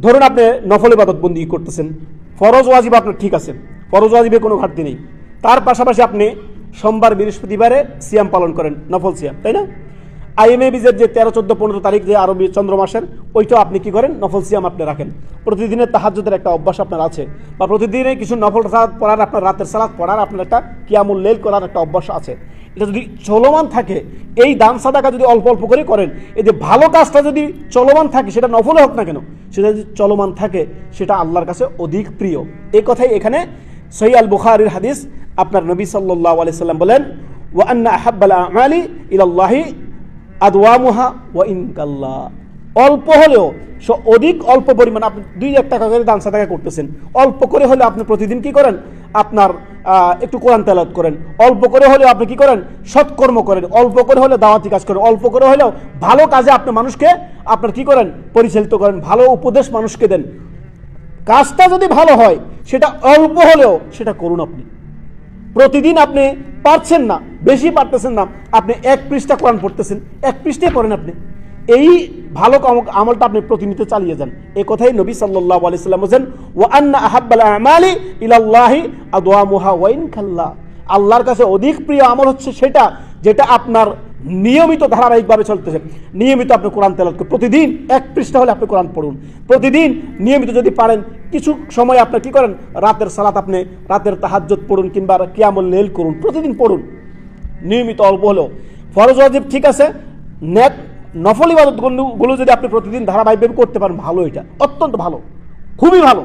ধরুন আপনি নফল ইবাদত বন্দি করতেছেন, ফরজ ওয়াজিব আপনার ঠিক আছে, ফরজ ওয়াজিবে কোনো ঘাটতি নেই, তার পাশাপাশি আপনি সোমবার বৃহস্পতিবারে সিয়াম পালন করেন, নফল সিয়াম, তাই না? আইএমএবিজের যে 13, 14, 15 তারিখ যে আরবি চন্দ্র মাসের, ওইটাও আপনি কি করেন, নফল সিয়াম আপনি রাখেন। প্রতিদিনের তাহাজ্জুদের একটা অভ্যাস আপনার আছে, বা প্রতিদিনে কিছু নফল সালাত পড়ার, আপনার রাতের সালাত পড়ার আপনার একটা কিয়ামুল লাইল করার একটা অভ্যাস আছে। এটা যদি চলমান থাকে, এই দান সাদাকা যদি অল্প অল্প করে করেন, এই যে ভালো কাজটা যদি চলমান থাকে, সেটা নফলে হোক না কেন, সেটা যদি চলমান থাকে, সেটা আল্লাহর কাছে অধিক প্রিয়। এই কথাই এখানে সহিহ আল বুখারীর হাদিস, আপনার নবী সাল্লাল্লাহু আলাইহি সাল্লাম বলেন, ওয়া আন্না আহাব্বাল আমালি ইলাল্লাহি আদওয়ামুহা ওয়া ইন কাল্লা। অল্প হলেও অধিক অল্প পরিমাণ, আপনি 2-1 টাকা করে দান সাদাকা করতেছেন, অল্প করে হলে আপনি প্রতিদিন কি করেন, আপনার একটু কোরআন তেলাওয়াত করেন, অল্প করে হলেও আপনি কি করেন, সৎকর্ম করেন, অল্প করে হলেও দাওয়াতি কাজ করেন, অল্প করে হলেও ভালো কাজে আপনি মানুষকে আপনার কি করেন, পরিচালিত করেন, ভালো উপদেশ মানুষকে দেন। কাজটা যদি ভালো হয়, সেটা অল্প হলেও সেটা করুন। আপনি প্রতিদিন আপনি পারছেন না, বেশি পারতেছেন না, আপনি 1 পৃষ্ঠা কোরআন পড়তেছেন, 1 পৃষ্ঠায় পড়েন আপনি, এই ভালো আমলটা আপনি প্রতিনিয়ত চালিয়ে যান। এই কথাই নবী সাল্লাল্লাহু আলাইহি সাল্লাম বলেন, ওয়া আন্না আহাব্বাল আমালি ইলাল্লাহি আদওয়ামুহা ওয়া ইন কাল্লা। আল্লাহর কাছে অধিক প্রিয় আমল হচ্ছে সেটা যেটা আপনার নিয়মিত ধারাবাহিকভাবে চলতেছে। নিয়মিত আপনি কোরআন তেলাওয়াত করুন, প্রতিদিন 1 পৃষ্ঠা হলে আপনি কোরআন পড়ুন, প্রতিদিন নিয়মিত যদি পারেন কিছু সময় আপনি কি করেন, রাতের সালাত, আপনি রাতের তাহাজ্জুদ পড়ুন কিংবা কিয়ামুল লাইল করুন, প্রতিদিন পড়ুন নিয়মিত অল্প হলেও। ফরজ ওয়াজিব ঠিক আছে, নফল ইবাদতগুলো যদি আপনি প্রতিদিন ধারাবাহিকভাবে করতে পারেন, ভালো, এটা অত্যন্ত ভালো, খুবই ভালো।